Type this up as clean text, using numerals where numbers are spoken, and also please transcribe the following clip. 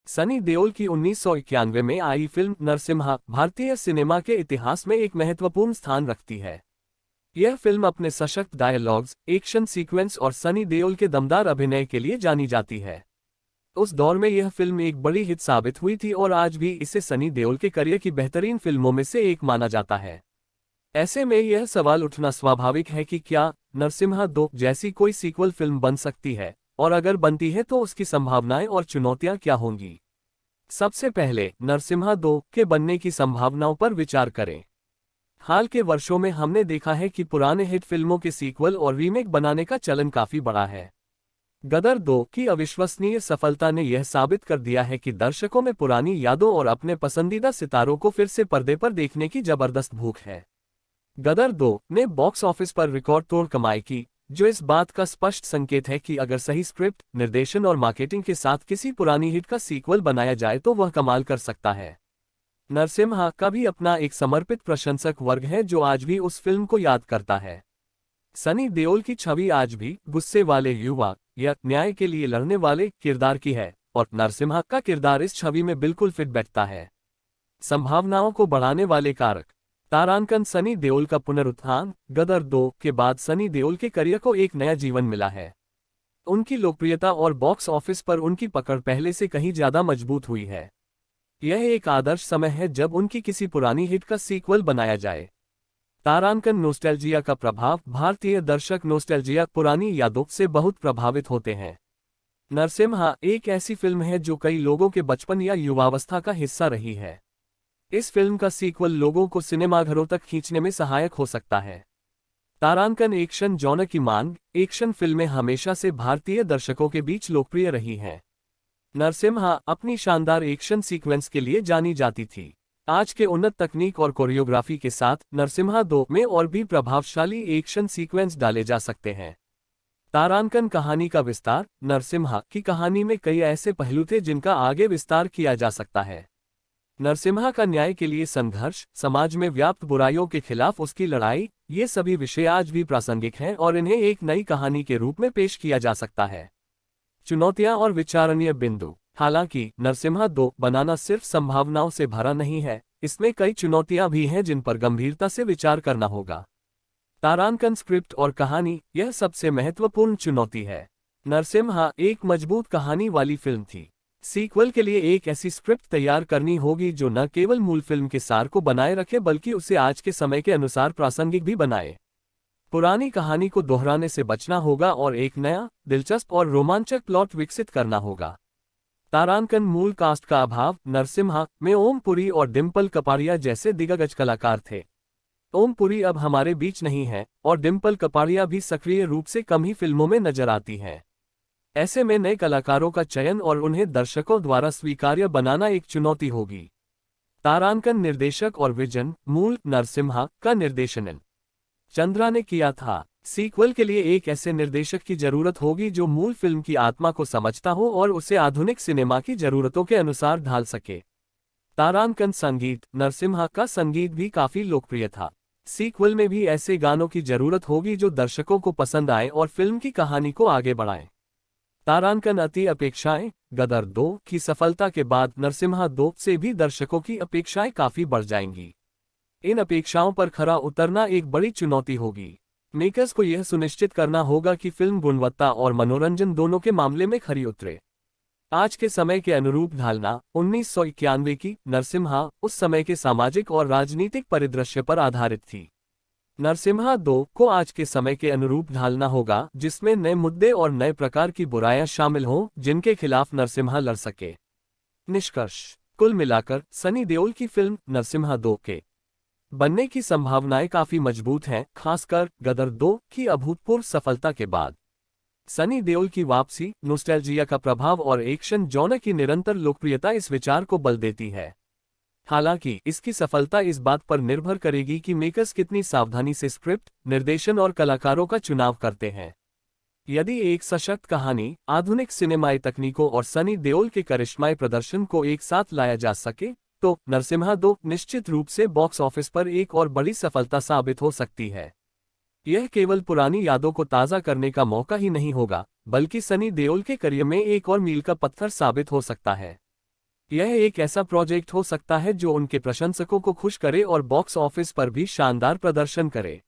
सनी देओल की 1991 में आई फिल्म नरसिम्हा भारतीय सिनेमा के इतिहास में एक महत्वपूर्ण स्थान रखती है। यह फिल्म अपने सशक्त डायलॉग्स, एक्शन सीक्वेंस और सनी देओल के दमदार अभिनय के लिए जानी जाती है। उस दौर में यह फिल्म एक बड़ी हिट साबित हुई थी और आज भी इसे सनी देओल के करियर की बेहतरीन फिल्मों में से एक माना जाता है। ऐसे में यह सवाल उठना स्वाभाविक है कि क्या नरसिम्हा 2 जैसी कोई सीक्वल फिल्म बन सकती है, और अगर बनती है तो उसकी संभावनाएं और चुनौतियां क्या होंगी। सबसे पहले नरसिम्हा 2 के बनने की संभावनाओं पर विचार करें। हाल के वर्षों में हमने देखा है कि पुराने हिट फिल्मों के सीक्वल और रीमेक बनाने का चलन काफी बड़ा है। गदर 2 की अविश्वसनीय सफलता ने यह साबित कर दिया है कि दर्शकों में पुरानी यादों और अपने पसंदीदा सितारों को फिर से पर्दे पर देखने की जबरदस्त भूख है। गदर 2 ने बॉक्स ऑफिस पर रिकॉर्ड तोड़ कमाई की, जो इस बात का स्पष्ट संकेत है कि अगर सही स्क्रिप्ट, निर्देशन और मार्केटिंग के साथ किसी पुरानी हिट का सीक्वल बनाया जाए तो वह कमाल कर सकता है। नरसिम्हा का भी अपना एक समर्पित प्रशंसक वर्ग है जो आज भी उस फिल्म को याद करता है। सनी देओल की छवि आज भी गुस्से वाले युवा या न्याय के लिए लड़ने वाले किरदार की है, और नरसिम्हा का किरदार इस छवि में बिल्कुल फिट बैठता है। संभावनाओं को बढ़ाने वाले कारक। तारांकन सनी देओल का पुनरुत्थान। गदर 2 के बाद सनी देओल के करियर को एक नया जीवन मिला है। उनकी लोकप्रियता और बॉक्स ऑफिस पर उनकी पकड़ पहले से कहीं ज्यादा मजबूत हुई है। यह एक आदर्श समय है जब उनकी किसी पुरानी हिट का सीक्वल बनाया जाए। तारांकन नोस्टैल्जिया का प्रभाव। भारतीय दर्शक नोस्टैल्जिया, पुरानी यादों से बहुत प्रभावित होते हैं। नरसिम्हा एक ऐसी फिल्म है जो कई लोगों के बचपन या युवावस्था का हिस्सा रही है। इस फिल्म का सीक्वल लोगों को सिनेमाघरों तक खींचने में सहायक हो सकता है। तारांकन एक्शन जॉनर की मांग। एक्शन फिल्में हमेशा से भारतीय दर्शकों के बीच लोकप्रिय रही हैं। नरसिम्हा अपनी शानदार एक्शन सीक्वेंस के लिए जानी जाती थी। आज के उन्नत तकनीक और कोरियोग्राफी के साथ नरसिम्हा 2 में और भी प्रभावशाली एक्शन सीक्वेंस डाले जा सकते हैं। तारांकन कहानी का विस्तार। नरसिम्हा की कहानी में कई ऐसे पहलू थे जिनका आगे विस्तार किया जा सकता है। नरसिम्हा का न्याय के लिए संघर्ष, समाज में व्याप्त बुराइयों के खिलाफ उसकी लड़ाई, ये सभी विषय आज भी प्रासंगिक हैं और इन्हें एक नई कहानी के रूप में पेश किया जा सकता है। चुनौतियां और विचारणीय बिंदु। हालांकि नरसिम्हा 2 बनाना सिर्फ संभावनाओं से भरा नहीं है, इसमें कई चुनौतियां भी हैं जिन पर गंभीरता से विचार करना होगा। तारांकन स्क्रिप्ट और कहानी, यह सबसे महत्वपूर्ण चुनौती है। नरसिम्हा एक मजबूत कहानी वाली फिल्म थी। सीक्वल के लिए एक ऐसी स्क्रिप्ट तैयार करनी होगी जो न केवल मूल फिल्म के सार को बनाए रखे बल्कि उसे आज के समय के अनुसार प्रासंगिक भी बनाए। पुरानी कहानी को दोहराने से बचना होगा और एक नया, दिलचस्प और रोमांचक प्लॉट विकसित करना होगा। तारांकन मूल कास्ट का अभाव। नरसिम्हा में ओम पुरी और डिम्पल कपाड़िया जैसे दिग्गज कलाकार थे। ओम पुरी अब हमारे बीच नहीं है और डिम्पल कपाड़िया भी सक्रिय रूप से कम ही फिल्मों में नजर आती हैं। ऐसे में नए कलाकारों का चयन और उन्हें दर्शकों द्वारा स्वीकार्य बनाना एक चुनौती होगी। तारांकन निर्देशक और विजन। मूल नरसिम्हा का निर्देशन एन चंद्रा ने किया था। सीक्वल के लिए एक ऐसे निर्देशक की जरूरत होगी जो मूल फिल्म की आत्मा को समझता हो और उसे आधुनिक सिनेमा की जरूरतों के अनुसार ढाल सके। तारांकन संगीत। नरसिम्हा का संगीत भी काफी लोकप्रिय था। सीक्वल में भी ऐसे गानों की जरूरत होगी जो दर्शकों को पसंद आए और फिल्म की कहानी को आगे बढ़ाएं। तारांकन अति अपेक्षाएं। गदर 2 की सफलता के बाद नरसिम्हा 2 से भी दर्शकों की अपेक्षाएं काफी बढ़ जाएंगी। इन अपेक्षाओं पर खरा उतरना एक बड़ी चुनौती होगी। मेकर्स को यह सुनिश्चित करना होगा कि फिल्म गुणवत्ता और मनोरंजन दोनों के मामले में खरी उतरे। आज के समय के अनुरूप ढालना। 1991 की नरसिम्हा उस समय के सामाजिक और राजनीतिक परिदृश्य पर आधारित थी। नरसिम्हा 2 को आज के समय के अनुरूप ढालना होगा जिसमें नए मुद्दे और नए प्रकार की बुराइयां शामिल हों जिनके खिलाफ नरसिम्हा लड़ सके। निष्कर्ष। कुल मिलाकर सनी देओल की फिल्म नरसिम्हा 2 के बनने की संभावनाएं काफी मजबूत हैं, खासकर गदर 2 की अभूतपूर्व सफलता के बाद। सनी देओल की वापसी, नोस्टैल्जिया का प्रभाव और एक्शन जॉनर की निरंतर लोकप्रियता इस विचार को बल देती है। हालांकि इसकी सफलता इस बात पर निर्भर करेगी कि मेकर्स कितनी सावधानी से स्क्रिप्ट, निर्देशन और कलाकारों का चुनाव करते हैं। यदि एक सशक्त कहानी, आधुनिक सिनेमाई तकनीकों और सनी देओल के करिश्माई प्रदर्शन को एक साथ लाया जा सके तो नरसिम्हा 2 निश्चित रूप से बॉक्स ऑफिस पर एक और बड़ी सफलता साबित हो सकती है। यह केवल पुरानी यादों को ताज़ा करने का मौका ही नहीं होगा, बल्कि सनी देओल के करियर में एक और मील का पत्थर साबित हो सकता है। यह एक ऐसा प्रोजेक्ट हो सकता है जो उनके प्रशंसकों को खुश करे और बॉक्स ऑफिस पर भी शानदार प्रदर्शन करे।